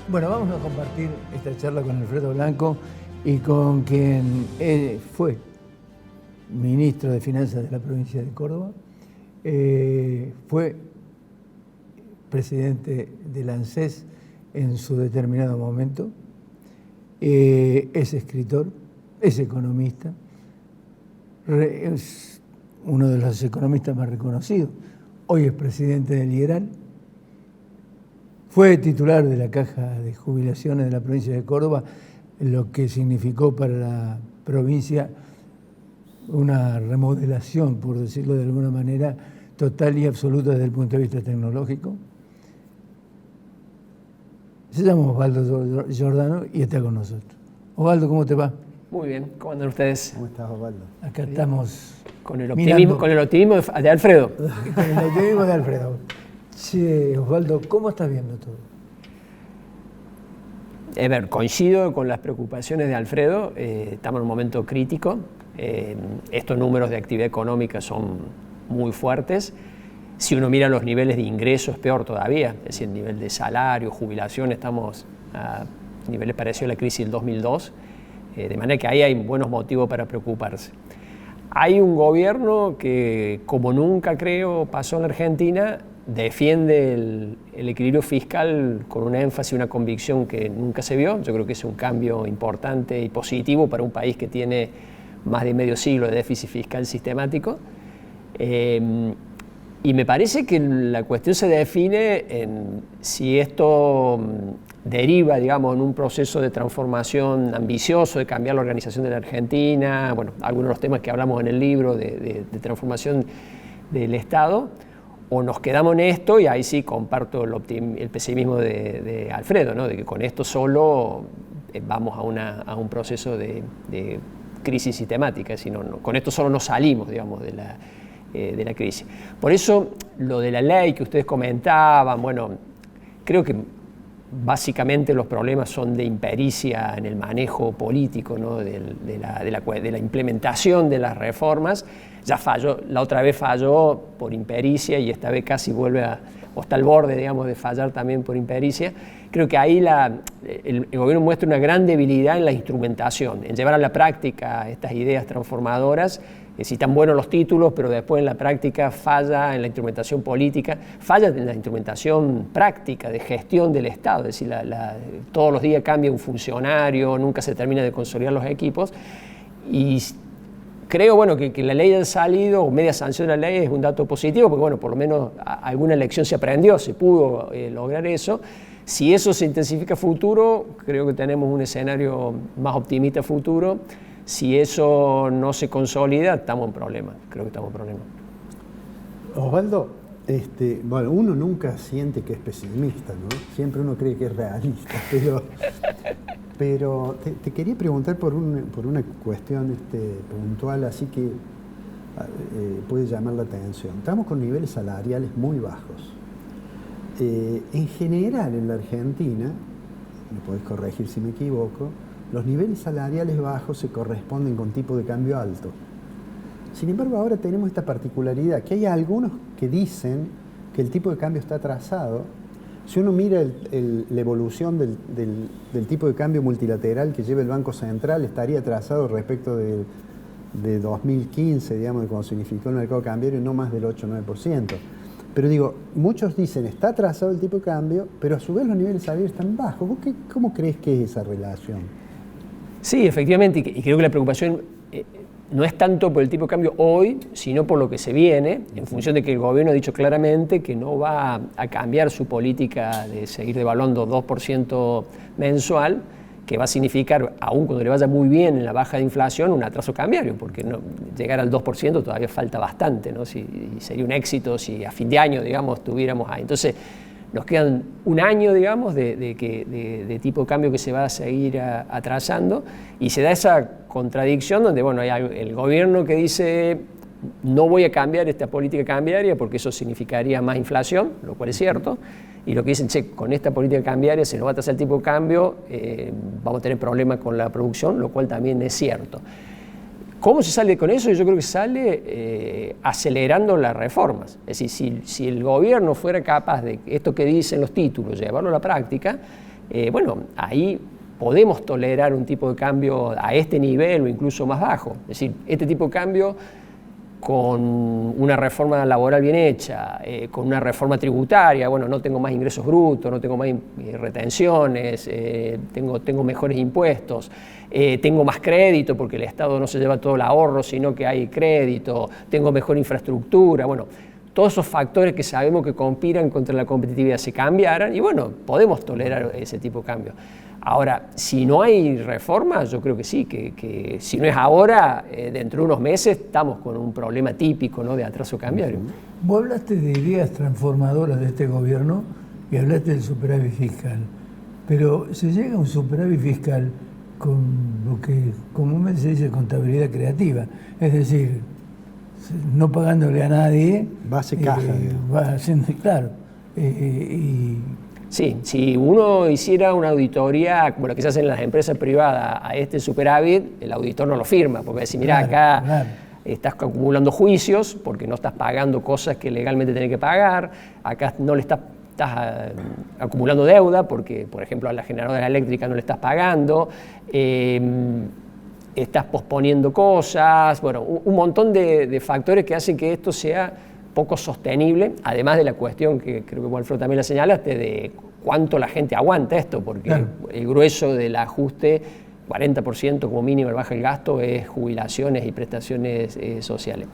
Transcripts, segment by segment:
Bueno, vamos a compartir esta charla con Alfredo Blanco y con quien fue ministro de Finanzas de la provincia de Córdoba, fue presidente del ANSES en su determinado momento, es escritor, es economista, es uno de los economistas más reconocidos, hoy es presidente del IERAL, fue titular de la Caja de Jubilaciones de la provincia de Córdoba, lo que significó para la provincia una remodelación, por decirlo de alguna manera, total y absoluta desde el punto de vista tecnológico. Se llama Osvaldo Giordano y está con nosotros. Osvaldo, ¿cómo te va? Muy bien, ¿cómo andan ustedes? ¿Cómo estás, Osvaldo? Acá estamos con el optimismo de Alfredo. Con el optimismo de Alfredo. Che, Osvaldo, ¿cómo estás viendo todo? A ver, coincido con las preocupaciones de Alfredo, estamos en un momento crítico, estos números de actividad económica son muy fuertes, si uno mira los niveles de ingresos es peor todavía, es decir, el nivel de salario, jubilación, estamos a niveles parecidos a la crisis del 2002, de manera que ahí hay buenos motivos para preocuparse. Hay un gobierno que, como nunca creo pasó en la Argentina, defiende el equilibrio fiscal con una énfasis y una convicción que nunca se vio. Yo creo que es un cambio importante y positivo para un país que tiene más de medio siglo de déficit fiscal sistemático. Y me parece que la cuestión se define en si esto deriva, digamos, en un proceso de transformación ambicioso, de cambiar la organización de la Argentina, bueno, algunos de los temas que hablamos en el libro de transformación del Estado, o nos quedamos en esto, y ahí sí comparto el pesimismo de Alfredo, ¿no? De que con esto solo vamos a un proceso de crisis sistemática, sino con esto solo no salimos, digamos, de la crisis. Por eso, lo de la ley que ustedes comentaban, bueno, creo que básicamente los problemas son de impericia en el manejo político, ¿no? de la implementación de las reformas. Ya falló, la otra vez falló por impericia y esta vez casi vuelve o está al borde, digamos, de fallar también por impericia. Creo que ahí el gobierno muestra una gran debilidad en la instrumentación, en llevar a la práctica estas ideas transformadoras. Si están buenos los títulos, pero después en la práctica falla en la instrumentación política, falla en la instrumentación práctica de gestión del Estado, es decir, todos los días cambia un funcionario, nunca se termina de consolidar los equipos, y creo, bueno, que la ley haya salido, o media sanción de la ley, es un dato positivo, porque bueno, por lo menos alguna lección se aprendió, se pudo lograr eso. Si eso se intensifica a futuro, creo que tenemos un escenario más optimista a futuro. Si eso no se consolida, estamos en problemas, creo que estamos en problemas. Osvaldo, bueno, uno nunca siente que es pesimista, ¿no? Siempre uno cree que es realista, pero te quería preguntar por una cuestión puntual, así que puede llamar la atención. Estamos con niveles salariales muy bajos. En general, en la Argentina, me podés corregir si me equivoco, los niveles salariales bajos se corresponden con tipo de cambio alto. Sin embargo, ahora tenemos esta particularidad, que hay algunos que dicen que el tipo de cambio está atrasado. Si uno mira la evolución del tipo de cambio multilateral que lleva el Banco Central, estaría atrasado respecto de 2015, digamos, de cuando se unificó el mercado cambiario, no más del 8 o 9%. Pero digo, muchos dicen, está atrasado el tipo de cambio, pero a su vez los niveles salariales están bajos. ¿Vos cómo crees que es esa relación? Sí, efectivamente, y creo que la preocupación no es tanto por el tipo de cambio hoy, sino por lo que se viene, en función de que el gobierno ha dicho claramente que no va a cambiar su política de seguir devaluando 2% mensual, que va a significar, aun cuando le vaya muy bien en la baja de inflación, un atraso cambiario, porque llegar al 2% todavía falta bastante, ¿no? Y sería un éxito si a fin de año, digamos, estuviéramos ahí. Entonces, nos quedan un año, digamos, de tipo de cambio que se va a seguir atrasando, y se da esa contradicción donde, bueno, hay el gobierno que dice no voy a cambiar esta política cambiaria porque eso significaría más inflación, lo cual es cierto, y lo que dicen, con esta política cambiaria se nos va a atrasar el tipo de cambio, vamos a tener problemas con la producción, lo cual también es cierto. ¿Cómo se sale con eso? Yo creo que se sale acelerando las reformas. Es decir, si el gobierno fuera capaz de esto que dicen los títulos, llevarlo a la práctica, bueno, ahí podemos tolerar un tipo de cambio a este nivel o incluso más bajo. Es decir, este tipo de cambio con una reforma laboral bien hecha, con una reforma tributaria, bueno, no tengo más ingresos brutos, no tengo más retenciones, tengo mejores impuestos, tengo más crédito porque el Estado no se lleva todo el ahorro, sino que hay crédito, tengo mejor infraestructura, bueno, todos esos factores que sabemos que conspiran contra la competitividad se cambiaran y bueno, podemos tolerar ese tipo de cambio. Ahora, si no hay reforma, yo creo que sí, que si no es ahora, dentro de unos meses estamos con un problema típico, ¿no?, de atraso cambiario. Vos hablaste de ideas transformadoras de este gobierno y hablaste del superávit fiscal, pero se llega a un superávit fiscal con lo que comúnmente se dice contabilidad creativa, es decir, no pagándole a nadie. Base caja. Va haciendo, claro. Sí, si uno hiciera una auditoría como la que se hace en las empresas privadas a este superávit, el auditor no lo firma, porque dice, mira, claro, acá claro, estás acumulando juicios porque no estás pagando cosas que legalmente tenés que pagar, acá no le estás acumulando deuda porque, por ejemplo, a la generadora eléctrica no le estás pagando, estás posponiendo cosas, bueno, un montón de factores que hacen que esto sea poco sostenible, además de la cuestión que creo que Walfredo también la señalaste, de cuánto la gente aguanta esto, porque claro, el grueso del ajuste, 40% como mínimo baja el gasto, es jubilaciones y prestaciones sociales.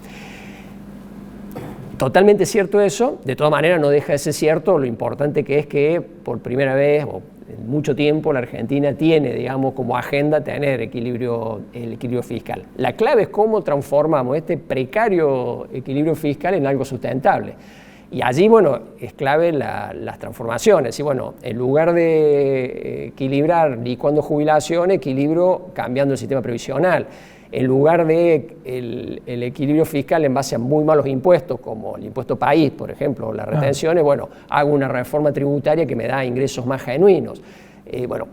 Totalmente cierto eso, de todas maneras no deja de ser cierto lo importante que es que por primera vez, o en mucho tiempo, la Argentina tiene, digamos, como agenda tener el equilibrio fiscal. La clave es cómo transformamos este precario equilibrio fiscal en algo sustentable. Y allí, bueno, es clave las transformaciones. Y bueno, en lugar de equilibrar licuando jubilación, equilibrio cambiando el sistema previsional. En lugar de el equilibrio fiscal en base a muy malos impuestos, como el impuesto país, por ejemplo, o las retenciones, bueno, hago una reforma tributaria que me da ingresos más genuinos. Bueno,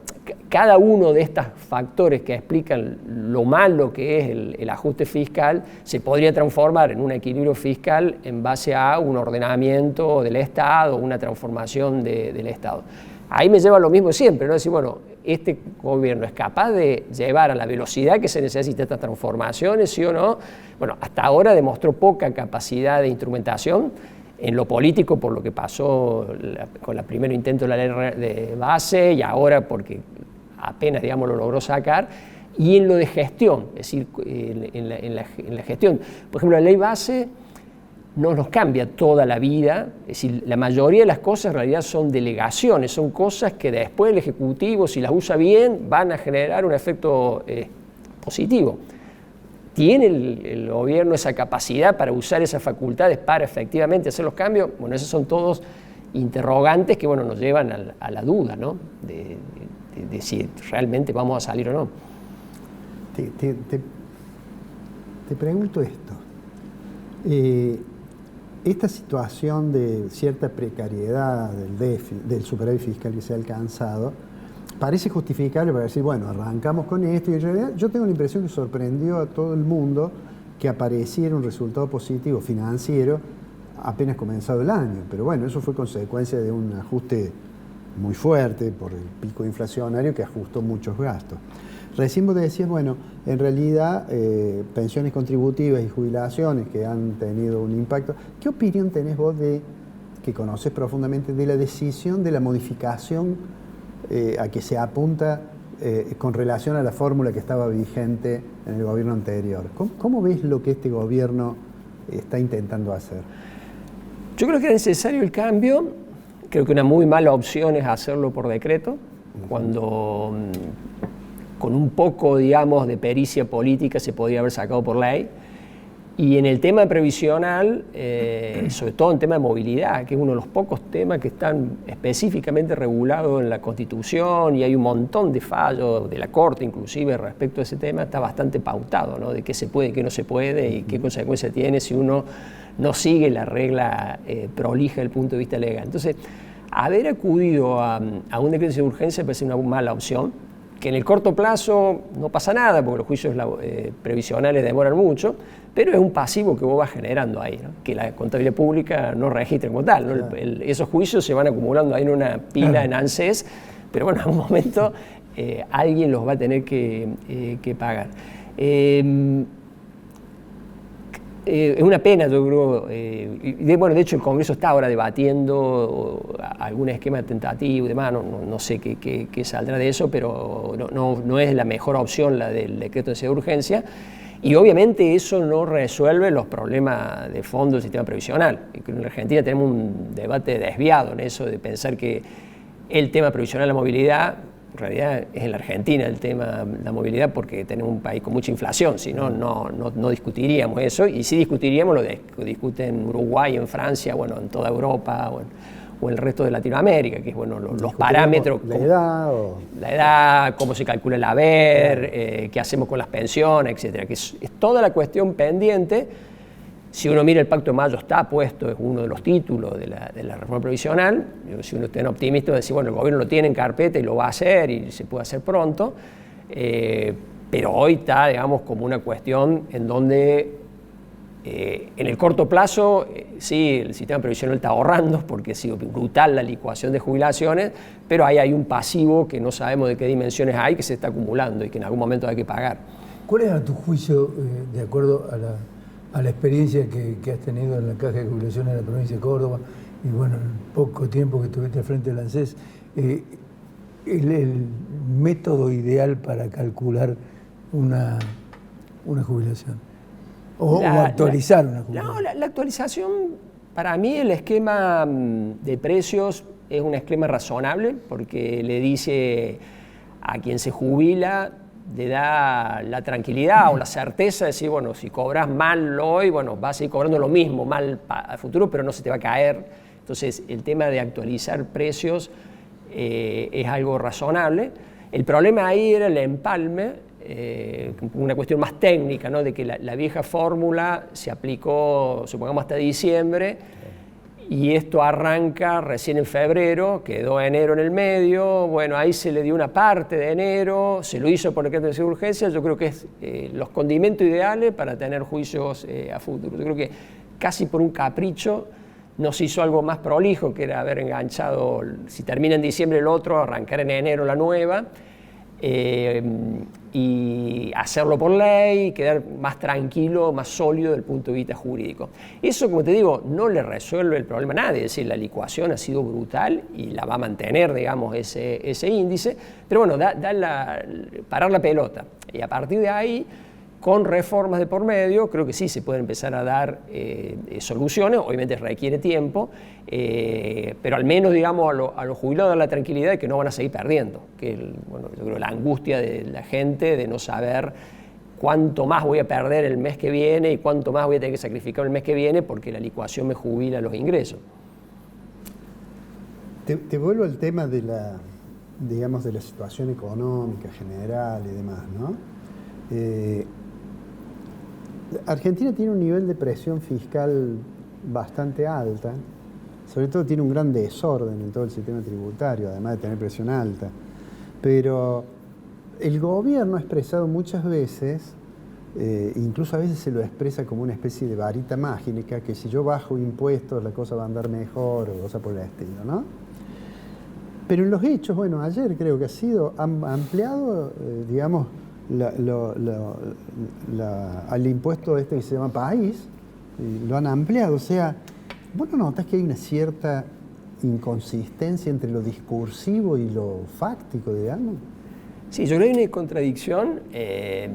cada uno de estos factores que explican lo malo que es el ajuste fiscal se podría transformar en un equilibrio fiscal en base a un ordenamiento del Estado, una transformación del Estado. Ahí me lleva a lo mismo siempre, ¿no? Decir, bueno, este gobierno es capaz de llevar a la velocidad que se necesita estas transformaciones, ¿sí o no? Bueno, hasta ahora demostró poca capacidad de instrumentación en lo político por lo que pasó con el primer intento de la ley de base y ahora porque apenas, digamos, lo logró sacar, y en lo de gestión, es decir, en la gestión. Por ejemplo, la ley base no nos cambia toda la vida, es decir, la mayoría de las cosas en realidad son delegaciones, son cosas que después el Ejecutivo, si las usa bien, van a generar un efecto positivo. ¿Tiene el gobierno esa capacidad para usar esas facultades para efectivamente hacer los cambios? Bueno, esos son todos interrogantes que, bueno, nos llevan a la duda, ¿no? De si realmente vamos a salir o no. Te pregunto esto. Esta situación de cierta precariedad del superávit fiscal que se ha alcanzado parece justificable para decir, bueno, arrancamos con esto, y en realidad yo tengo la impresión que sorprendió a todo el mundo que apareciera un resultado positivo financiero apenas comenzado el año, pero bueno, eso fue consecuencia de un ajuste muy fuerte por el pico inflacionario que ajustó muchos gastos. Recién vos decías, bueno, en realidad pensiones contributivas y jubilaciones que han tenido un impacto. ¿Qué opinión tenés vos que conoces profundamente de la decisión de la modificación a que se apunta con relación a la fórmula que estaba vigente en el gobierno anterior? ¿Cómo ves lo que este gobierno está intentando hacer? Yo creo que era necesario el cambio. Creo que una muy mala opción es hacerlo por decreto, cuando con un poco, digamos, de pericia política se podría haber sacado por ley. Y en el tema previsional, sobre todo en tema de movilidad, que es uno de los pocos temas que están específicamente regulados en la Constitución, y hay un montón de fallos de la Corte inclusive respecto a ese tema, está bastante pautado, ¿no? De qué se puede, qué no se puede y qué consecuencias tiene si uno no sigue la regla prolija desde el punto de vista legal. Entonces, haber acudido a un decreto de urgencia parece una mala opción, que en el corto plazo no pasa nada, porque los juicios previsionales demoran mucho, pero es un pasivo que vos vas generando ahí, ¿no? Que la contabilidad pública no registra como tal, ¿no? Claro. Esos juicios se van acumulando ahí en una pila en ANSES, pero bueno, en algún momento alguien los va a tener que pagar. Es una pena, yo creo, de hecho el Congreso está ahora debatiendo algún esquema tentativo y demás, no sé qué saldrá de eso, pero no es la mejor opción la del decreto de necesidad de urgencia, y obviamente eso no resuelve los problemas de fondo del sistema previsional. En Argentina tenemos un debate desviado en eso de pensar que el tema previsional de la movilidad, en realidad es en la Argentina el tema de la movilidad porque tenemos un país con mucha inflación, si no, no discutiríamos eso, y si discutiríamos lo que discuten en Uruguay, en Francia, bueno, en toda Europa o el resto de Latinoamérica, que es bueno, los parámetros. La edad, cómo se calcula el haber, qué hacemos con las pensiones, etcétera, que es toda la cuestión pendiente. Si uno mira el Pacto de Mayo, está puesto, es uno de los títulos de la reforma previsional. Si uno está optimista, va a decir, bueno, el gobierno lo tiene en carpeta y lo va a hacer y se puede hacer pronto, pero hoy está, digamos, como una cuestión en donde en el corto plazo, sí, el sistema previsional está ahorrando porque ha sido brutal la licuación de jubilaciones, pero ahí hay un pasivo que no sabemos de qué dimensiones hay, que se está acumulando y que en algún momento hay que pagar. ¿Cuál es, a tu juicio, de acuerdo a la experiencia que has tenido en la Caja de Jubilaciones de la provincia de Córdoba y bueno, el poco tiempo que estuviste al frente del ANSES, el método ideal para calcular una jubilación? O actualizar una jubilación. No, la actualización, para mí el esquema de precios es un esquema razonable porque le dice a quien se jubila, le da la tranquilidad o la certeza de decir, bueno, si cobras mal hoy, bueno, vas a seguir cobrando lo mismo mal al futuro, pero no se te va a caer. Entonces, el tema de actualizar precios es algo razonable. El problema ahí era el empalme, una cuestión más técnica, ¿no? De que la vieja fórmula se aplicó, supongamos, hasta diciembre, y esto arranca recién en febrero, quedó enero en el medio, bueno, ahí se le dio una parte de enero, se lo hizo por el decreto de necesidad de urgencia. Yo creo que es los condimentos ideales para tener juicios a futuro. Yo creo que casi por un capricho nos hizo algo más prolijo, que era haber enganchado, si termina en diciembre el otro, arrancar en enero la nueva, y hacerlo por ley, quedar más tranquilo, más sólido desde el punto de vista jurídico. Eso, como te digo, no le resuelve el problema a nadie, es decir, la licuación ha sido brutal y la va a mantener, digamos, ese índice, pero bueno, parar la pelota, y a partir de ahí, con reformas de por medio, creo que sí se pueden empezar a dar soluciones, obviamente requiere tiempo, pero al menos, digamos, a los jubilados la tranquilidad de que no van a seguir perdiendo, bueno, yo creo la angustia de la gente de no saber cuánto más voy a perder el mes que viene y cuánto más voy a tener que sacrificar el mes que viene porque la licuación me jubila los ingresos. Te vuelvo al tema de digamos, de la situación económica general y demás, ¿no? Argentina tiene un nivel de presión fiscal bastante alta, sobre todo tiene un gran desorden en todo el sistema tributario, además de tener presión alta. Pero el gobierno ha expresado muchas veces, incluso a veces se lo expresa como una especie de varita mágica, que si yo bajo impuestos la cosa va a andar mejor o cosa por el estilo, ¿no? Pero en los hechos, bueno, ayer creo que han ampliado, digamos, al impuesto este que se llama país, lo han ampliado. O sea, ¿vos no notás que hay una cierta inconsistencia entre lo discursivo y lo fáctico, digamos? Sí, yo creo que hay una contradicción, que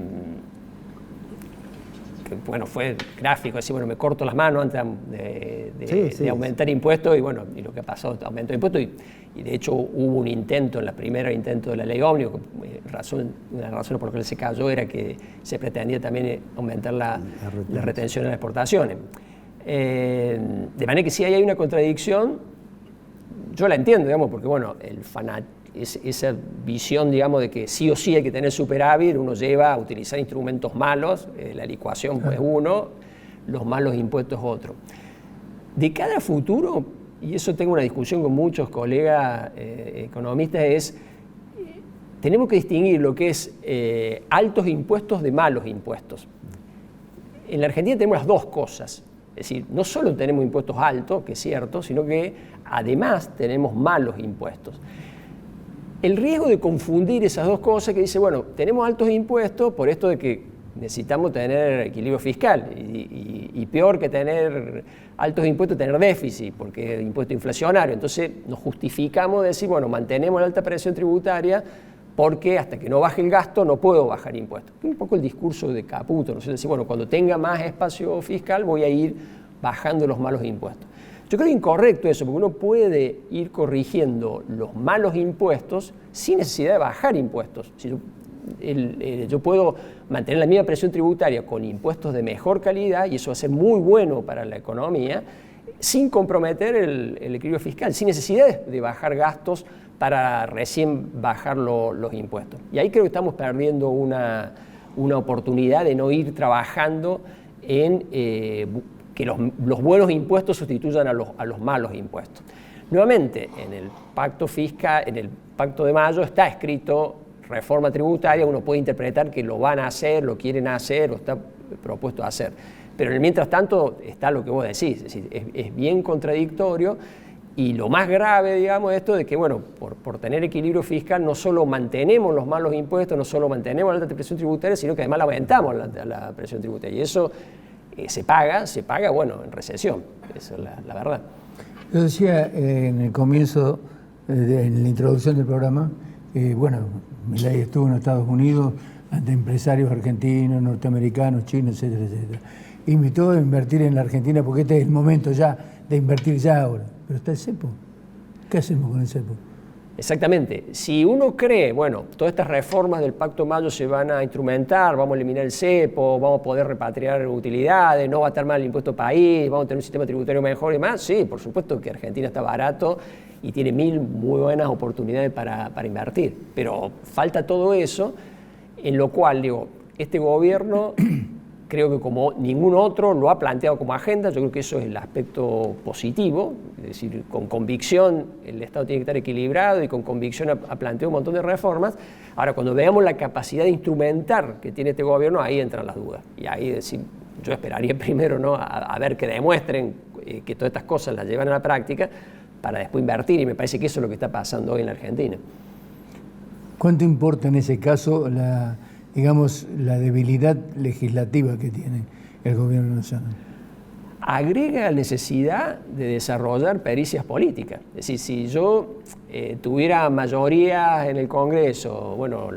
bueno, fue gráfico, decir, bueno, me corto las manos antes de aumentar impuestos, y bueno, y lo que pasó, aumentó impuestos, y de hecho hubo un intento, en el primer intento de la ley ómnibus, una de las razones por las que se cayó era que se pretendía también aumentar la retención de las exportaciones. De manera que sí hay una contradicción, yo la entiendo, digamos, porque bueno, esa visión, digamos, de que sí o sí hay que tener superávit, uno lleva a utilizar instrumentos malos, la licuación es uno, los malos impuestos otro. De cara a futuro, y eso tengo una discusión con muchos colegas economistas, tenemos que distinguir lo que es altos impuestos de malos impuestos. En la Argentina tenemos las dos cosas, es decir, no solo tenemos impuestos altos, que es cierto, sino que además tenemos malos impuestos. el riesgo de confundir esas dos cosas, que dice, bueno, tenemos altos impuestos por esto de que necesitamos tener equilibrio fiscal y peor que tener altos impuestos, tener déficit, porque es impuesto inflacionario. Entonces nos justificamos de decir, bueno, mantenemos la alta presión tributaria porque hasta que no baje el gasto no puedo bajar impuestos. Un poco el discurso de Caputo, ¿no? Es decir, bueno, cuando tenga más espacio fiscal voy a ir bajando los malos impuestos. Yo creo incorrecto eso, porque uno puede ir corrigiendo los malos impuestos sin necesidad de bajar impuestos. Si yo puedo mantener la misma presión tributaria con impuestos de mejor calidad, y eso va a ser muy bueno para la economía, sin comprometer el equilibrio fiscal, sin necesidad de bajar gastos para recién bajar los impuestos. Y ahí creo que estamos perdiendo una oportunidad de no ir trabajando en que los buenos impuestos sustituyan a los malos impuestos. Nuevamente, en el pacto fiscal, en el pacto de mayo está escrito reforma tributaria, uno puede interpretar que lo van a hacer, lo quieren hacer o está propuesto a hacer. Pero en el mientras tanto está lo que vos decís, es decir, es bien contradictorio, y lo más grave, digamos, es esto de que, bueno, por tener equilibrio fiscal no solo mantenemos los malos impuestos, no solo mantenemos la alta presión tributaria, sino que además la aumentamos la presión tributaria. Y eso se paga, bueno, en recesión, esa es la verdad. Yo decía en el comienzo, en la introducción del programa, bueno, Milei estuvo en Estados Unidos ante empresarios argentinos, norteamericanos, chinos, etcétera, etcétera. Invitó a invertir en la Argentina porque este es el momento ya de invertir ya ahora. Pero está el cepo. ¿Qué hacemos con el cepo? Exactamente. Si uno cree, bueno, todas estas reformas del Pacto Mayo se van a instrumentar, vamos a eliminar el cepo, vamos a poder repatriar utilidades, no va a estar mal el impuesto país, vamos a tener un sistema tributario mejor y más, sí, por supuesto que Argentina está barato y tiene muy buenas oportunidades para invertir. Pero falta todo eso, en lo cual, digo, este gobierno creo que como ningún otro lo ha planteado como agenda. Yo creo que eso es el aspecto positivo, es decir, con convicción el Estado tiene que estar equilibrado y con convicción ha planteado un montón de reformas. Ahora, cuando veamos la capacidad de instrumentar que tiene este gobierno, ahí entran las dudas. Y ahí decir, yo esperaría primero, ¿no?, a ver que demuestren que todas estas cosas las llevan a la práctica para después invertir, y me parece que eso es lo que está pasando hoy en la Argentina. ¿Cuánto importa en ese caso la debilidad legislativa que tiene el gobierno nacional? Agrega la necesidad de desarrollar pericias políticas. Es decir, si yo tuviera mayoría en el Congreso, bueno,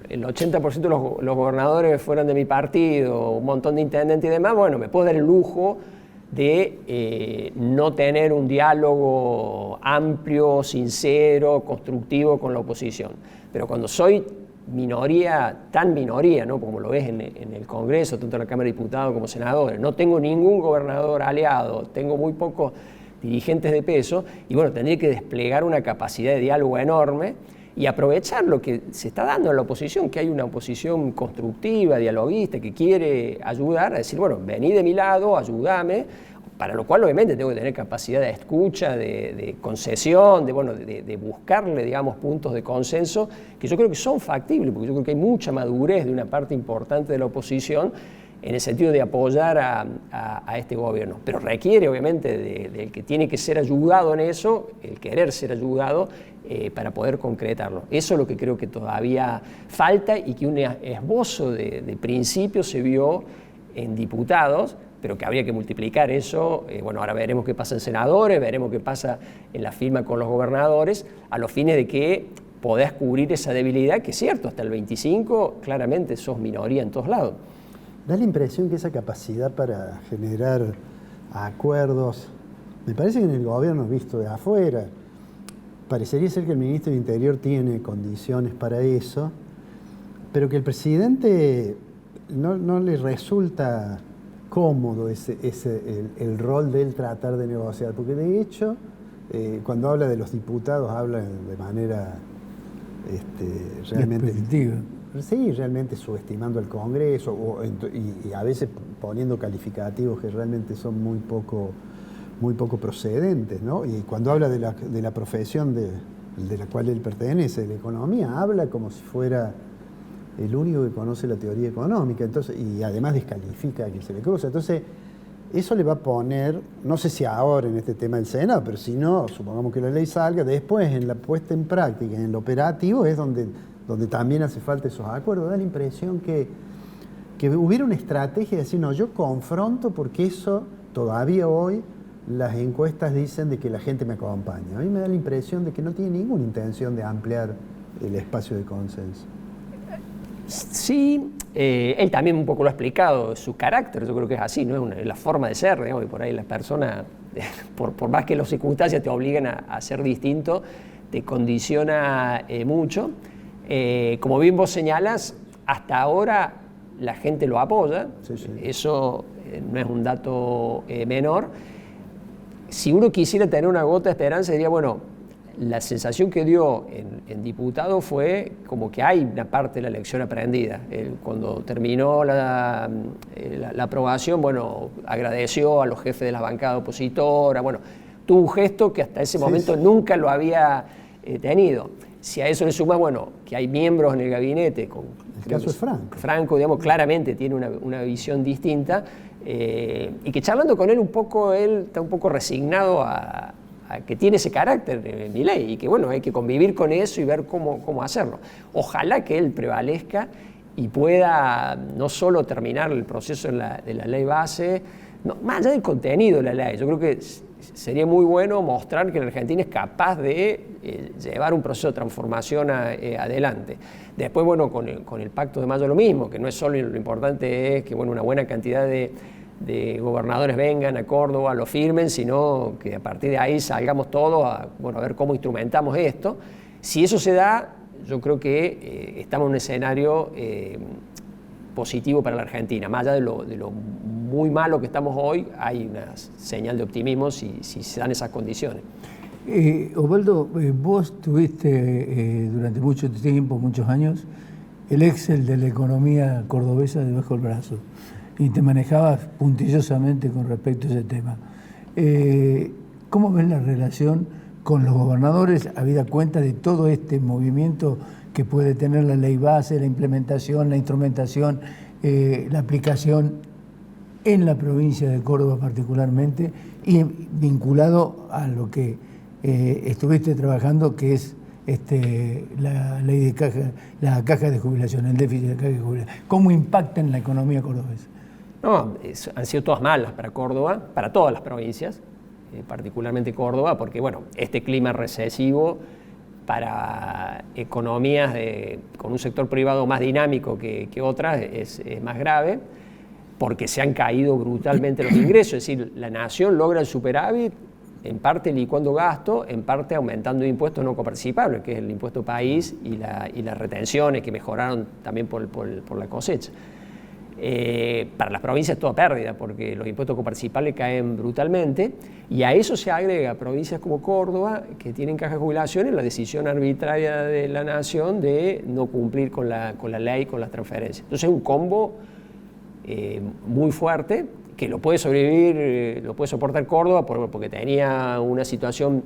el 80% de los gobernadores fueran de mi partido, un montón de intendentes y demás, bueno, me puedo dar el lujo de no tener un diálogo amplio, sincero, constructivo con la oposición. Pero cuando soy tan minoría, ¿no?, como lo ves en el Congreso, tanto en la Cámara de Diputados como senadores, no tengo ningún gobernador aliado, tengo muy pocos dirigentes de peso, y bueno, tendría que desplegar una capacidad de diálogo enorme y aprovechar lo que se está dando en la oposición, que hay una oposición constructiva, dialoguista, que quiere ayudar, a decir, bueno, vení de mi lado, ayúdame, para lo cual obviamente tengo que tener capacidad de escucha, de concesión, de buscarle, digamos, puntos de consenso, que yo creo que son factibles, porque yo creo que hay mucha madurez de una parte importante de la oposición en el sentido de apoyar a este gobierno. Pero requiere, obviamente, del que tiene que ser ayudado en eso, el querer ser ayudado, para poder concretarlo. Eso es lo que creo que todavía falta, y que un esbozo de principio se vio en diputados, pero que habría que multiplicar eso. Bueno, ahora veremos qué pasa en senadores, veremos qué pasa en la firma con los gobernadores, a los fines de que podés cubrir esa debilidad, que es cierto, hasta el 25 claramente sos minoría en todos lados. Da la impresión que esa capacidad para generar acuerdos, me parece que en el gobierno visto de afuera, parecería ser que el ministro del Interior tiene condiciones para eso, pero que el presidente no le resulta cómodo el rol de él tratar de negociar, porque de hecho cuando habla de los diputados habla de manera realmente sí, realmente subestimando al Congreso y a veces poniendo calificativos que realmente son muy poco procedentes, ¿no? Y cuando habla de la profesión de la cual él pertenece, de la economía, habla como si fuera el único que conoce la teoría económica, entonces, y además descalifica a quien se le cruza. Entonces, eso le va a poner, no sé si ahora en este tema del Senado, pero si no, supongamos que la ley salga, después en la puesta en práctica, en el operativo, es donde también hace falta esos acuerdos. Da la impresión que hubiera una estrategia de decir, no, yo confronto porque eso todavía hoy las encuestas dicen de que la gente me acompaña. A mí me da la impresión de que no tiene ninguna intención de ampliar el espacio de consenso. Sí, él también un poco lo ha explicado, su carácter, yo creo que es así, ¿no? Es la forma de ser, digamos, y por ahí las personas, por más que las circunstancias te obliguen a ser distinto, te condiciona mucho. Como bien vos señalas, hasta ahora la gente lo apoya, sí. Eso no es un dato menor. Si uno quisiera tener una gota de esperanza, diría, bueno, la sensación que dio en diputado fue como que hay una parte de la lección aprendida. Cuando terminó la aprobación, bueno, agradeció a los jefes de la bancada opositora, bueno, tuvo un gesto que hasta ese momento nunca lo había tenido. Si a eso le suma, bueno, que hay miembros en el gabinete, el caso es Franco. Franco, digamos, claramente tiene una visión distinta, y que charlando con él un poco, él está un poco resignado a que tiene ese carácter, Milei, y que bueno, hay que convivir con eso y ver cómo hacerlo. Ojalá que él prevalezca y pueda no solo terminar el proceso de la ley base, no, más allá del contenido de la ley, yo creo que sería muy bueno mostrar que la Argentina es capaz de llevar un proceso de transformación adelante. Después, bueno, con el Pacto de Mayo lo mismo, que no es solo lo importante es que bueno, una buena cantidad de gobernadores vengan a Córdoba, lo firmen, sino que a partir de ahí salgamos todos a ver cómo instrumentamos esto. Si eso se da, yo creo que estamos en un escenario positivo para la Argentina. Más allá de lo muy malo que estamos hoy, hay una señal de optimismo si se dan esas condiciones. Osvaldo, vos tuviste durante mucho tiempo, muchos años, el Excel de la economía cordobesa debajo del brazo y te manejabas puntillosamente con respecto a ese tema. ¿Cómo ves la relación con los gobernadores, habida cuenta de todo este movimiento que puede tener la ley base, la implementación, la instrumentación, la aplicación en la provincia de Córdoba particularmente, y vinculado a lo que estuviste trabajando, que es la ley de la caja de jubilación, el déficit de la caja de jubilación? ¿Cómo impacta en la economía cordobesa? No, han sido todas malas para Córdoba, para todas las provincias, particularmente Córdoba, porque bueno, este clima recesivo para economías con un sector privado más dinámico que otras es más grave, porque se han caído brutalmente los ingresos. Es decir, la nación logra el superávit, en parte licuando gasto, en parte aumentando impuestos no coparticipables, que es el impuesto país y las retenciones que mejoraron también por la cosecha. Para las provincias es toda pérdida, porque los impuestos coparticipables caen brutalmente, y a eso se agrega provincias como Córdoba, que tienen caja de jubilaciones, la decisión arbitraria de la nación de no cumplir con la ley, con las transferencias. Entonces es un combo muy fuerte, que lo puede sobrevivir, lo puede soportar Córdoba, porque tenía una situación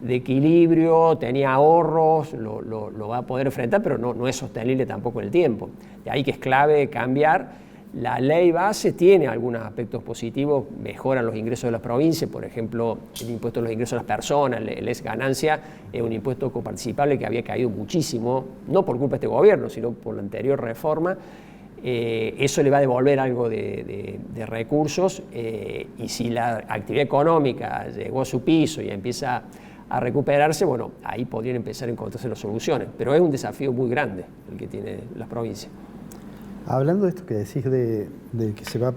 de equilibrio, tenía ahorros, lo va a poder enfrentar, pero no es sostenible tampoco en el tiempo. De ahí que es clave cambiar. La ley base tiene algunos aspectos positivos, mejoran los ingresos de las provincias, por ejemplo, el impuesto a los ingresos de las personas, el ex ganancia, es un impuesto coparticipable que había caído muchísimo, no por culpa de este gobierno, sino por la anterior reforma. Eso le va a devolver algo de recursos, y si la actividad económica llegó a su piso y empieza a recuperarse, bueno, ahí podrían empezar a encontrarse las soluciones, pero es un desafío muy grande el que tiene las provincias. Hablando de esto que decís de que se va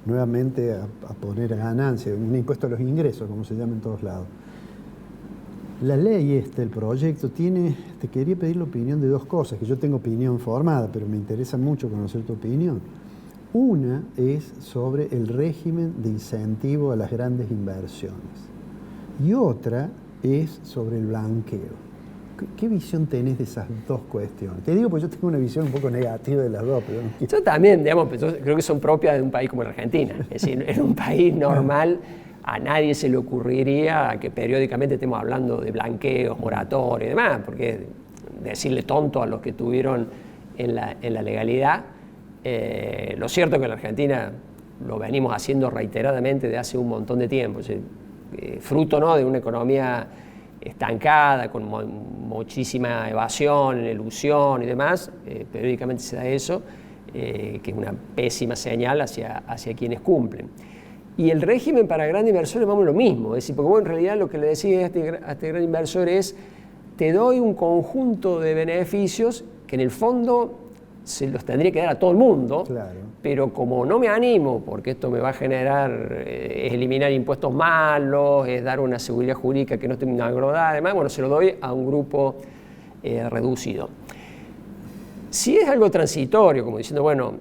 nuevamente a poner a ganancia, un impuesto a los ingresos, como se llama en todos lados. La ley el proyecto te quería pedir la opinión de dos cosas, que yo tengo opinión formada, pero me interesa mucho conocer tu opinión. Una es sobre el régimen de incentivo a las grandes inversiones y otra es sobre el blanqueo. ¿Qué visión tenés de esas dos cuestiones? Te digo, pues yo tengo una visión un poco negativa de las dos. Pero no. Yo también, digamos, yo creo que son propias de un país como la Argentina. Es decir, en un país normal a nadie se le ocurriría que periódicamente estemos hablando de blanqueos, moratorios y demás, porque decirle tonto a los que estuvieron en la legalidad. Lo cierto es que en la Argentina lo venimos haciendo reiteradamente desde hace un montón de tiempo. O sea, fruto, ¿no?, de una economía estancada, con muchísima evasión, elusión y demás, periódicamente se da eso, que es una pésima señal hacia quienes cumplen. Y el régimen para grandes inversores vamos lo mismo, es decir, porque vos en realidad lo que le decís a este gran inversor es, te doy un conjunto de beneficios que en el fondo se los tendría que dar a todo el mundo, claro, pero como no me animo, porque esto me va a generar, es eliminar impuestos malos, es dar una seguridad jurídica que no esté agrodada, además, bueno, se lo doy a un grupo reducido. Si es algo transitorio, como diciendo, bueno,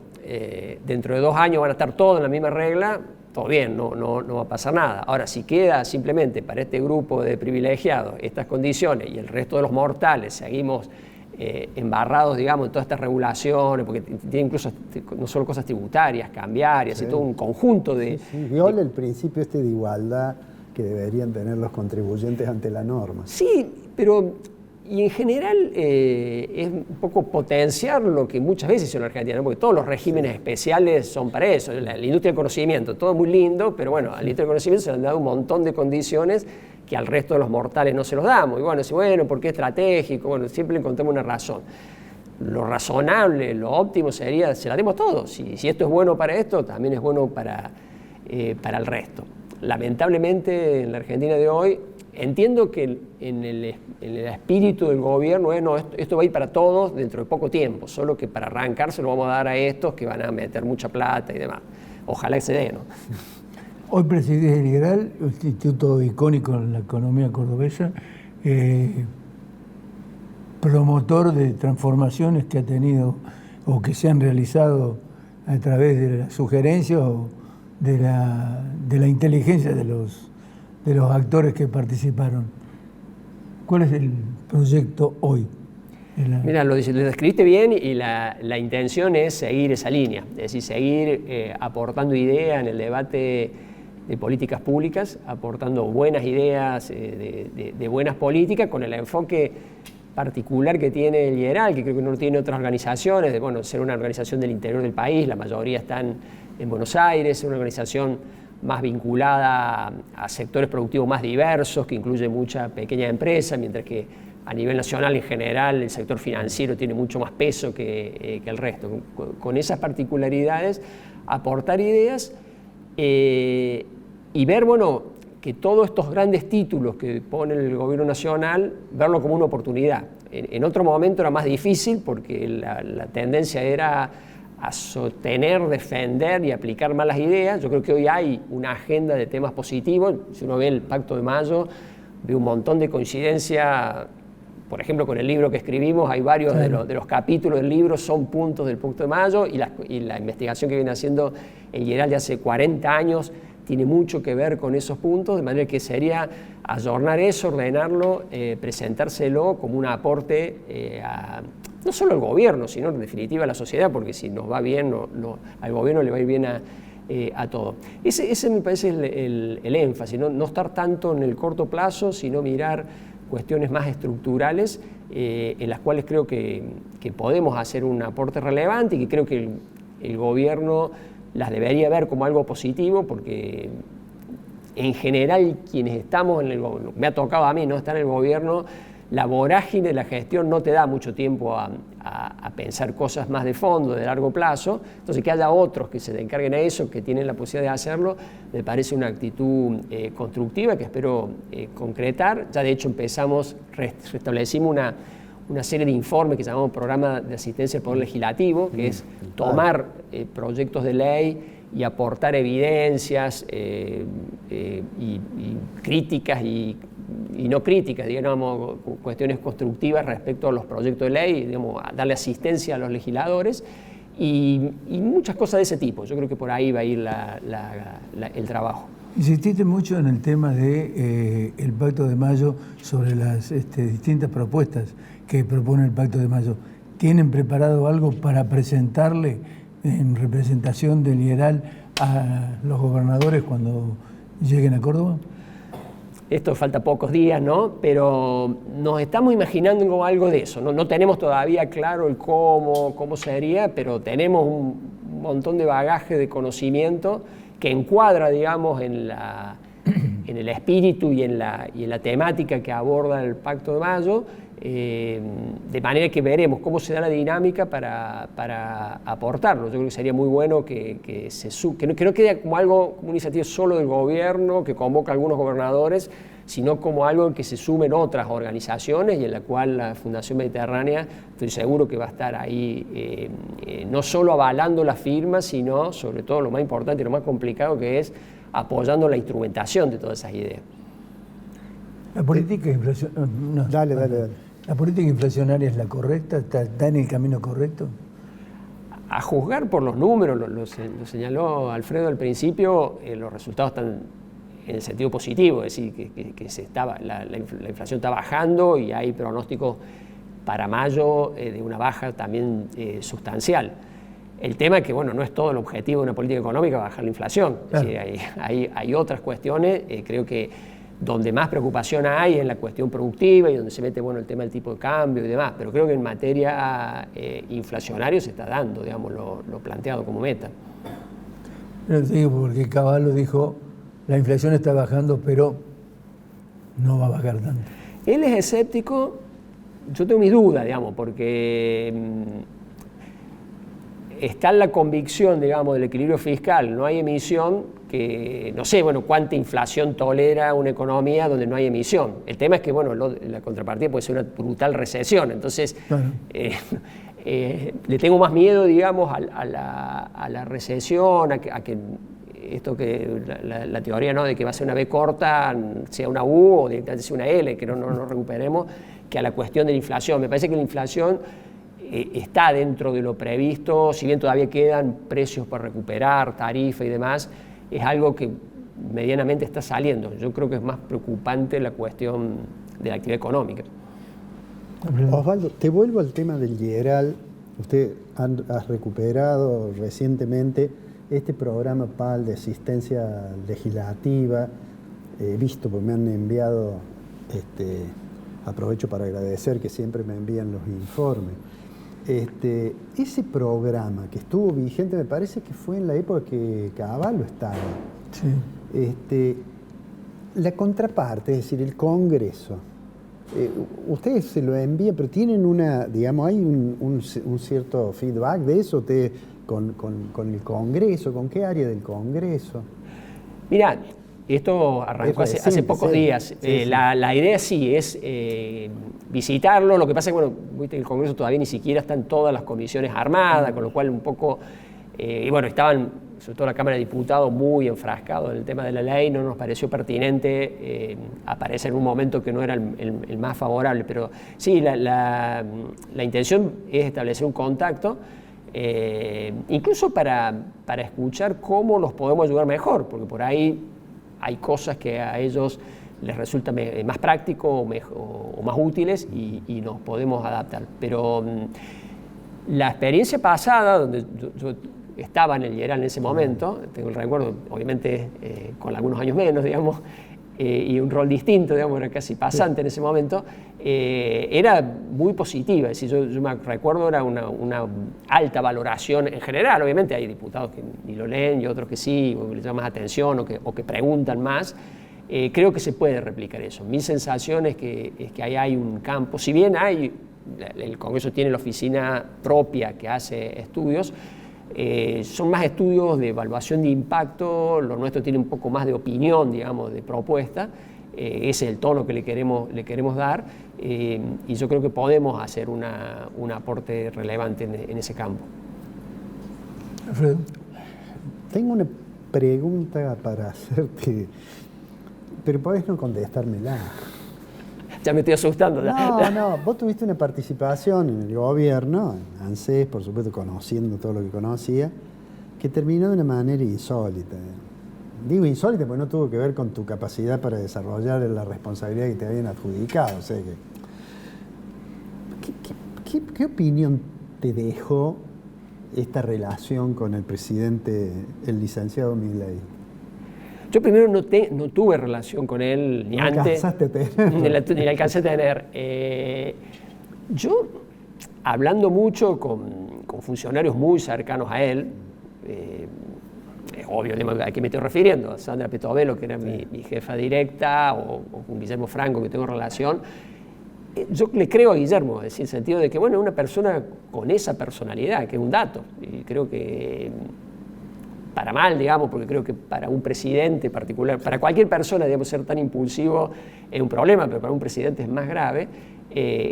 dentro de 2 años van a estar todos en la misma regla, todo bien, no va a pasar nada. Ahora, si queda simplemente para este grupo de privilegiados estas condiciones y el resto de los mortales seguimos embarrados, digamos, en todas estas regulaciones, porque tiene incluso no solo cosas tributarias, cambiarias, sí, y todo un conjunto de... Sí, viola el principio de igualdad que deberían tener los contribuyentes ante la norma. Sí, pero... Y en general es un poco potenciar lo que muchas veces hizo en la Argentina, ¿no? Porque todos los regímenes especiales son para eso. La industria del conocimiento, todo muy lindo, pero bueno, a la industria del conocimiento se le han dado un montón de condiciones que al resto de los mortales no se los damos. Y bueno, ¿por qué estratégico? Bueno, siempre encontramos una razón. Lo razonable, lo óptimo sería, se la demos todos. Si esto es bueno para esto, también es bueno para el resto. Lamentablemente en la Argentina de hoy, entiendo que en el espíritu del gobierno es, no, esto va a ir para todos dentro de poco tiempo, solo que para arrancar se lo vamos a dar a estos que van a meter mucha plata y demás. Ojalá que se dé, ¿no? Hoy presidís el IGRAL, un instituto icónico en la economía cordobesa, promotor de transformaciones que ha tenido o que se han realizado a través de las sugerencias o de la inteligencia de los actores que participaron. ¿Cuál es el proyecto hoy? Mira, lo describiste bien y la intención es seguir esa línea, es decir, seguir aportando ideas en el debate de políticas públicas, aportando buenas ideas de buenas políticas con el enfoque particular que tiene el IGRAL, que creo que no tiene otras organizaciones, de bueno, ser una organización del interior del país, la mayoría están en Buenos Aires, una organización más vinculada a sectores productivos más diversos, que incluye mucha pequeña empresa, mientras que a nivel nacional en general el sector financiero tiene mucho más peso que el resto. Con esas particularidades, aportar ideas y ver, bueno, que todos estos grandes títulos que pone el gobierno nacional, verlo como una oportunidad. En otro momento era más difícil porque la tendencia era a sostener, defender y aplicar malas ideas. Yo creo que hoy hay una agenda de temas positivos. Si uno ve el Pacto de Mayo, ve un montón de coincidencia. Por ejemplo, con el libro que escribimos, hay varios de los capítulos del libro son puntos del Pacto de Mayo y la investigación que viene haciendo el IGRAL de hace 40 años tiene mucho que ver con esos puntos, de manera que sería ayornar eso, ordenarlo, presentárselo como un aporte no solo al gobierno, sino en definitiva a la sociedad, porque si nos va bien, al gobierno le va a ir bien a todo. Ese me parece el énfasis, no estar tanto en el corto plazo, sino mirar cuestiones más estructurales en las cuales creo que podemos hacer un aporte relevante y que creo que el gobierno las debería ver como algo positivo, porque en general quienes estamos en el gobierno, me ha tocado a mí no estar en el gobierno, la vorágine de la gestión no te da mucho tiempo a pensar cosas más de fondo, de largo plazo. Entonces, que haya otros que se encarguen a eso, que tienen la posibilidad de hacerlo, me parece una actitud constructiva que espero concretar. Ya de hecho restablecimos una serie de informes que llamamos Programa de Asistencia al Poder Legislativo, que es tomar proyectos de ley y aportar evidencias y críticas y no críticas, digamos, cuestiones constructivas respecto a los proyectos de ley, digamos, darle asistencia a los legisladores y muchas cosas de ese tipo. Yo creo que por ahí va a ir el trabajo. Insististe mucho en el tema del Pacto de Mayo, sobre las distintas propuestas que propone el Pacto de Mayo. ¿Tienen preparado algo para presentarle en representación del IGRAL a los gobernadores cuando lleguen a Córdoba? Esto falta pocos días, ¿no? Pero nos estamos imaginando algo de eso. No tenemos todavía claro el cómo sería, pero tenemos un montón de bagaje de conocimiento que encuadra, digamos, en el espíritu y en la temática que aborda el Pacto de Mayo, de manera que veremos cómo se da la dinámica para aportarlo. Yo creo que sería muy bueno que no quede como algo, como una iniciativa solo del gobierno, que convoca a algunos gobernadores, sino como algo que se sumen otras organizaciones y en la cual la Fundación Mediterránea, estoy seguro que va a estar ahí, no solo avalando la firma, sino sobre todo lo más importante y lo más complicado, que es apoyando la instrumentación de todas esas ideas. La política ¿La política inflacionaria es la correcta? ¿Está en el camino correcto? A juzgar por los números, lo señaló Alfredo al principio, los resultados están en el sentido positivo, es decir, que la inflación está bajando y hay pronósticos para mayo de una baja también sustancial. El tema es que, bueno, no es todo el objetivo de una política económica bajar la inflación. Claro. Es decir, hay otras cuestiones, creo que donde más preocupación hay es en la cuestión productiva y donde se mete, bueno, el tema del tipo de cambio y demás, pero creo que en materia inflacionaria se está dando, digamos, lo planteado como meta. Pero te digo, porque Cavallo dijo, la inflación está bajando, pero no va a bajar tanto. Él es escéptico, yo tengo mis dudas, digamos, porque está en la convicción, digamos, del equilibrio fiscal, no hay emisión, que no sé, bueno, cuánta inflación tolera una economía donde no hay emisión. El tema es que, bueno, la contrapartida puede ser una brutal recesión, entonces bueno. Le tengo más miedo, digamos, a la recesión, a que esto que la teoría, ¿no?, de que va a ser una B corta, sea una U o directamente sea una L, que no recuperemos, que a la cuestión de la inflación. Me parece que la inflación está dentro de lo previsto, si bien todavía quedan precios para recuperar, tarifa y demás, es algo que medianamente está saliendo. Yo creo que es más preocupante la cuestión de la actividad económica. Osvaldo, te vuelvo al tema del IERAL. Usted ha recuperado recientemente este programa PAL de asistencia legislativa. He visto, porque me han enviado, aprovecho para agradecer que siempre me envían los informes. Ese programa que estuvo vigente, me parece que fue en la época que Cavallo estaba. Sí. La contraparte, es decir, el Congreso, ustedes se lo envían, pero tienen hay un cierto feedback de eso, ustedes con el Congreso, ¿con qué área del Congreso? Mira, esto arrancó hace pocos días. Sí. La idea sí es visitarlo. Lo que pasa es que, bueno, el Congreso todavía ni siquiera están todas las comisiones armadas, con lo cual un poco, y bueno, estaban, sobre todo la Cámara de Diputados, muy enfrascados en el tema de la ley. No nos pareció pertinente aparecer en un momento que no era el más favorable. Pero sí, la intención es establecer un contacto, incluso para escuchar cómo los podemos ayudar mejor, porque por ahí hay cosas que a ellos les resulta más práctico o más útiles y nos podemos adaptar. Pero la experiencia pasada, donde yo estaba en el IERAL en ese momento, tengo el recuerdo, obviamente con algunos años menos, digamos, y un rol distinto, digamos, era casi pasante en ese momento, era muy positiva. Es decir, yo me recuerdo, era una alta valoración en general. Obviamente hay diputados que ni lo leen y otros que sí, o que les llaman más atención o que preguntan más. Creo que se puede replicar eso. Mi sensación es que ahí hay un campo, si bien el Congreso tiene la oficina propia que hace estudios, son más estudios de evaluación de impacto, lo nuestro tiene un poco más de opinión, digamos, de propuesta. Ese es el tono que le queremos dar, y yo creo que podemos hacer un aporte relevante en ese campo. Alfredo. Tengo una pregunta para hacerte, pero podés no contestármela. Ya me estoy asustando. No, vos tuviste una participación en el gobierno, en ANSES, por supuesto conociendo todo lo que conocía, que terminó de una manera insólita. Digo insólita porque no tuvo que ver con tu capacidad para desarrollar la responsabilidad que te habían adjudicado. O sea ¿Qué opinión te dejó esta relación con el presidente, el licenciado Milei? Yo primero no tuve relación con él ni antes. Ni la alcancé a tener. Yo, hablando mucho con funcionarios muy cercanos a él, obvio, ¿a qué me estoy refiriendo? A Sandra Petovelo, que era mi jefa directa, o con Guillermo Franco, que tengo relación. Yo le creo a Guillermo, en el sentido de que, bueno, es una persona con esa personalidad, que es un dato. Y creo que, para mal, digamos, porque creo que para un presidente particular, para cualquier persona, digamos, ser tan impulsivo es un problema, pero para un presidente es más grave.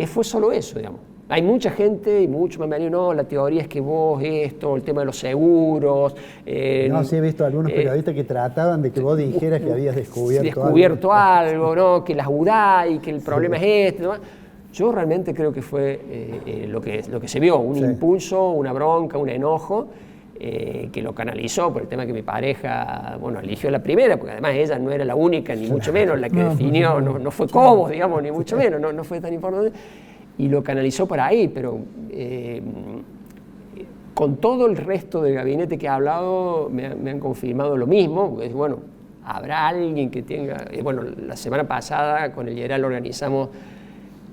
Fue solo eso, digamos. Hay mucha gente y mucho me han dicho, no, la teoría es que vos esto, el tema de los seguros... no, sí he visto algunos periodistas que trataban de que vos dijeras que habías descubierto algo, ¿no? Que las UDAI, que el problema es este, ¿no? Yo realmente creo que fue lo que se vio, un impulso, una bronca, un enojo, que lo canalizó por el tema que mi pareja, bueno, eligió la primera, porque además ella no era la única, ni mucho menos la que definió, no fue Cobos, digamos, ni mucho menos, no fue tan importante. Y lo canalizó para ahí, pero con todo el resto del gabinete que ha hablado me han confirmado lo mismo. Porque, bueno, habrá alguien que tenga... bueno, la semana pasada con el General organizamos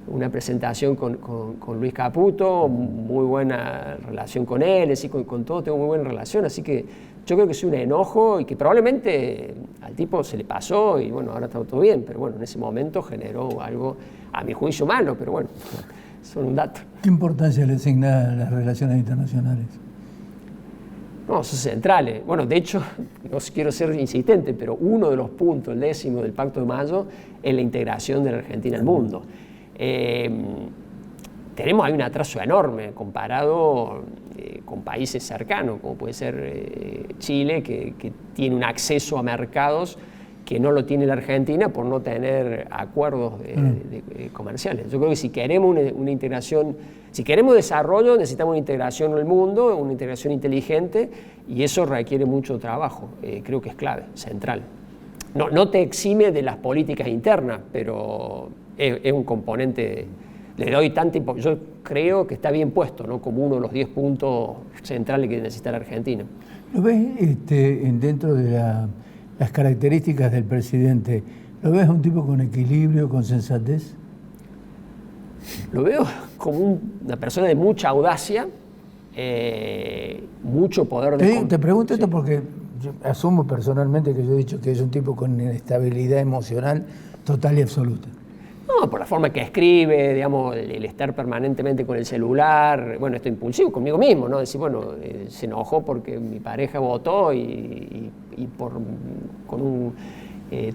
una presentación con Luis Caputo, muy buena relación con él, es decir, con todo tengo muy buena relación, así que yo creo que es un enojo y que probablemente al tipo se le pasó y bueno, ahora está todo bien, pero bueno, en ese momento generó algo, a mi juicio, malo, pero bueno, son un dato. ¿Qué importancia le asigna a las relaciones internacionales? No, son centrales. Bueno, de hecho, no quiero ser insistente, pero uno de los puntos, el 10º del Pacto de Mayo, es la integración de la Argentina al mundo. Hay un atraso enorme comparado con países cercanos, como puede ser Chile, que tiene un acceso a mercados que no lo tiene la Argentina por no tener acuerdos comerciales. Yo creo que si queremos una integración, si queremos desarrollo, necesitamos una integración en el mundo, una integración inteligente, y eso requiere mucho trabajo. Creo que es clave, central. No te exime de las políticas internas, pero es un componente, le doy tanta importancia. Yo creo que está bien puesto, ¿no? Como uno de los 10 puntos centrales que necesita la Argentina. ¿Lo ves dentro de las características del presidente? ¿Lo ves un tipo con equilibrio, con sensatez? Lo veo como una persona de mucha audacia, mucho poder de... Te pregunto esto porque yo asumo personalmente que yo he dicho que es un tipo con inestabilidad emocional total y absoluta. No, por la forma que escribe, digamos, el estar permanentemente con el celular, bueno, esto impulsivo conmigo mismo, ¿no? Decir, bueno, se enojó porque mi pareja votó y con un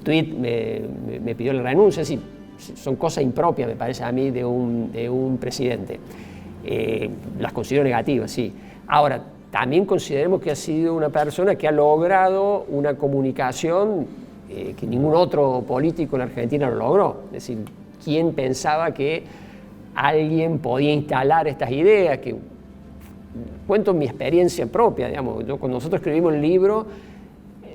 tuit me pidió la renuncia, es decir, son cosas impropias, me parece a mí, de un presidente. Las considero negativas, sí. Ahora, también consideremos que ha sido una persona que ha logrado una comunicación que ningún otro político en la Argentina lo logró. Es decir, ¿quién pensaba que alguien podía instalar estas ideas? Que cuento mi experiencia propia, digamos. Cuando nosotros escribimos el libro,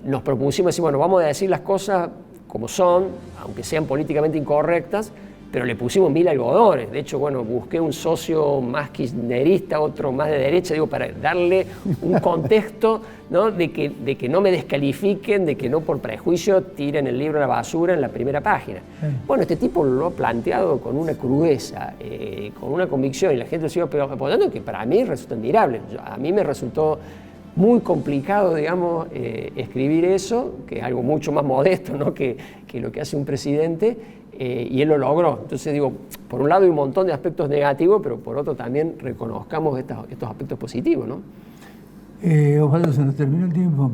nos propusimos decir, bueno, vamos a decir las cosas como son, aunque sean políticamente incorrectas, pero le pusimos 1000 algodones. De hecho, bueno, busqué un socio más kirchnerista, otro más de derecha, digo, para darle un contexto, ¿no? de que no me descalifiquen, de que no por prejuicio tiren el libro a la basura en la primera página. Bueno, este tipo lo ha planteado con una crudeza, con una convicción, y la gente lo sigue apoyando, que para mí resulta admirable. A mí me resultó muy complicado, digamos, escribir eso, que es algo mucho más modesto, ¿no? que lo que hace un presidente, y él lo logró. Entonces digo, por un lado hay un montón de aspectos negativos, pero por otro también reconozcamos estos aspectos positivos, ¿no? Osvaldo, se nos terminó el tiempo,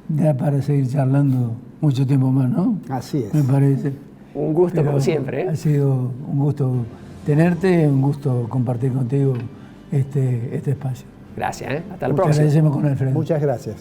da para seguir charlando mucho tiempo más, ¿no? Así es. Me parece. Un gusto, pero como siempre. Ha sido un gusto tenerte, un gusto compartir contigo este espacio. Gracias, hasta la próxima. Te agradecemos con Alfredo. Muchas gracias.